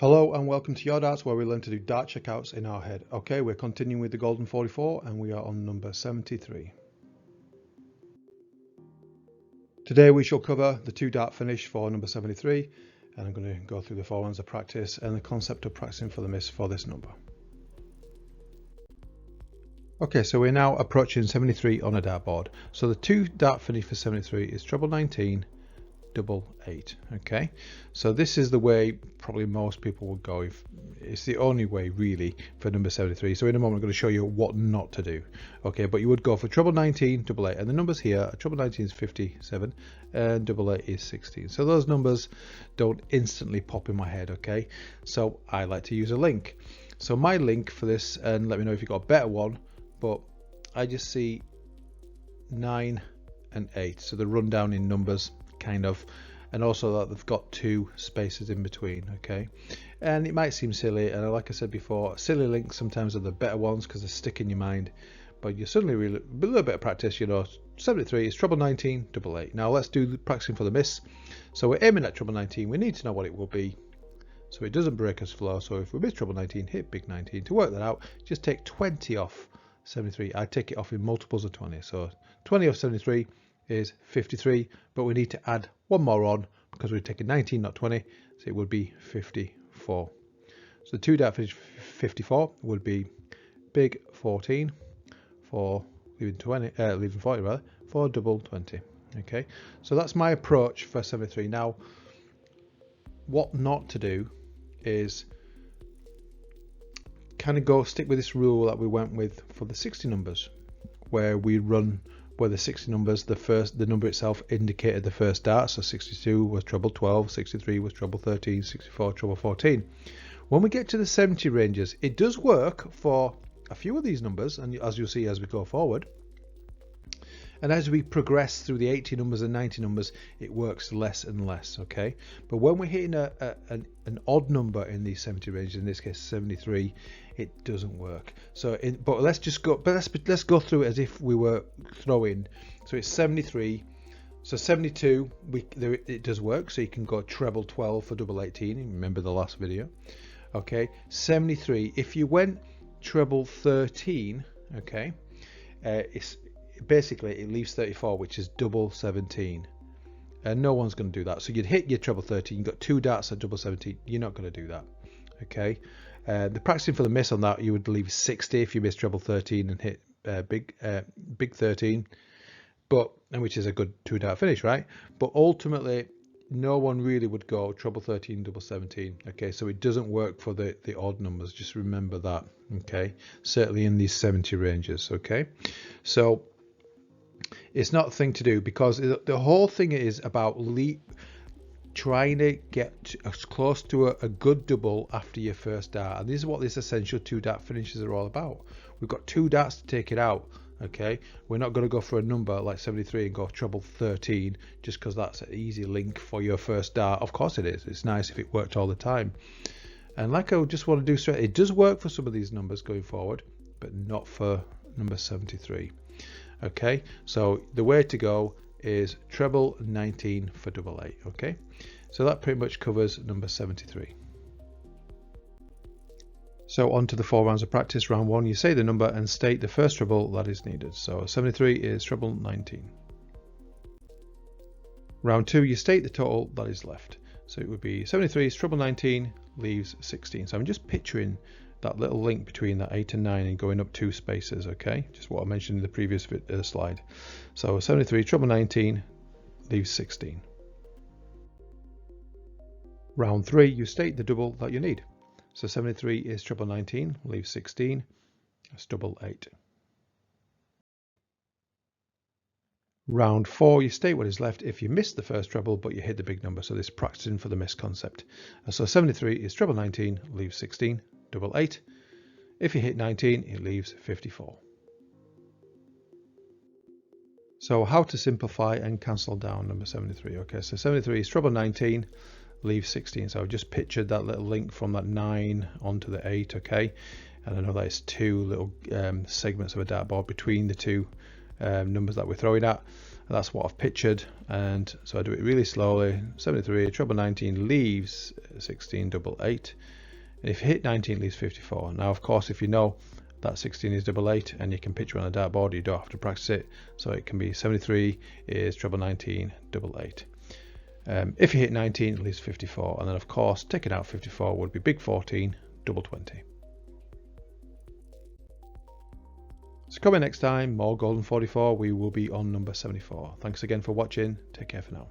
Hello and welcome to Your Darts, where we learn to do dart checkouts in our head. Okay, we're continuing with the Golden 44 and we are on number 73. Today we shall cover the 2-dart finish for number 73, and I'm going to go through the 4 rounds of practice and the concept of practicing for the miss for this number. Okay, so we're now approaching 73 on a dartboard. So the 2-dart finish for 73 is treble 19, double 8. Okay, so this is the way probably most people would go. If it's the only way really for number 73. So in a moment I'm going to show you what not to do. Okay, but you would go for treble 19, double 8, and the numbers here, treble 19 is 57 and double 8 is 16. So those numbers don't instantly pop in my head. Okay, so I like to use a link. So my link for this, and let me know if you've got a better one, but I just see 9 and 8, so the rundown in numbers kind of, and also that they've got 2 spaces in between. Okay, and it might seem silly, and like I said before, silly links sometimes are the better ones because they stick in your mind, but you suddenly really, a little bit of practice, you know. 73 is treble 19, double 8. Now let's do the practicing for the miss. So we're aiming at treble 19. We need to know what it will be so it doesn't break us flow. So if we miss treble 19, hit big 19. To work that out, just take 20 off 73. I take it off in multiples of 20, so 20 off 73 is 53, but we need to add one more on because we're taking 19, not 20, so it would be 54. So the 2-dart finish 54 would be big 14 for leaving 40 rather, for double 20. Okay, so that's my approach for 73. Now what not to do is kind of stick with this rule that we went with for the 60 numbers, where we run where the 60 numbers, the number itself indicated the first dart. So 62 was treble 12, 63 was treble 13, 64 treble 14. When we get to the 70 ranges, it does work for a few of these numbers, and as you'll see as we go forward, and as we progress through the 80 numbers and 90 numbers, it works less and less. Okay, but when we're hitting an odd number in these 70 ranges, in this case 73, it doesn't work. So but let's go through it as if we were throwing. So it's 73, so 72 it does work, so you can go treble 12 for double 18. Remember the last video. Okay, 73, if you went treble 13, okay, it's basically it leaves 34, which is double 17, and no one's going to do that. So you'd hit your treble 13, you've got 2 darts at double 17, you're not going to do that. Okay, the practicing for the miss on that, you would leave 60 if you miss treble 13 and hit big 13, and which is a good 2-dart finish, right? But ultimately no one really would go treble 13 double 17. Okay, so it doesn't work for the odd numbers, just remember that. Okay, certainly in these 70 ranges. Okay, so it's not a thing to do, because the whole thing is about trying to get as close to a good double after your first dart, and this is what this essential 2-dart finishes are all about. We've got 2 darts to take it out. Okay, we're not going to go for a number like 73 and go treble 13 just because that's an easy link for your first dart. Of course it is. It's nice if it worked all the time, and like I just want to do straight, it does work for some of these numbers going forward, but not for number 73. Okay, so the way to go is treble 19 for double 8. Okay, so that pretty much covers number 73. So on to the 4 rounds of practice. Round 1, you say the number and state the first treble that is needed. So 73 is treble 19. Round 2, you state the total that is left. So it would be 73 is treble 19, leaves 16. So I'm just picturing that little link between that 8 and 9 and going up 2 spaces. Okay, just what I mentioned in the previous slide. So 73 treble 19 leaves 16. Round 3, you state the double that you need. So 73 is treble 19, leaves 16. That's double 8. Round 4, you state what is left if you missed the first treble but you hit the big number. So this practicing for the miss concept. So 73 is treble 19, leaves 16, double 8. If you hit 19, it leaves 54. So how to simplify and cancel down number 73. Okay, so 73 is treble 19, leaves 16. So I've just pictured that little link from that 9 onto the 8. Okay, and I know that it's 2 little segments of a dartboard between the 2 numbers that we're throwing at. And that's what I've pictured. And so I do it really slowly. 73, treble 19 leaves 16, double 8. And if you hit 19, it leaves 54. Now, of course, if you know that 16 is double 8 and you can picture on a dartboard, you don't have to practice it. So it can be 73 is treble 19, double 8. If you hit 19, it leaves 54. And then, of course, taking out 54 would be big 14, double 20. So coming next time, more Golden 44. We will be on number 74. Thanks again for watching. Take care for now.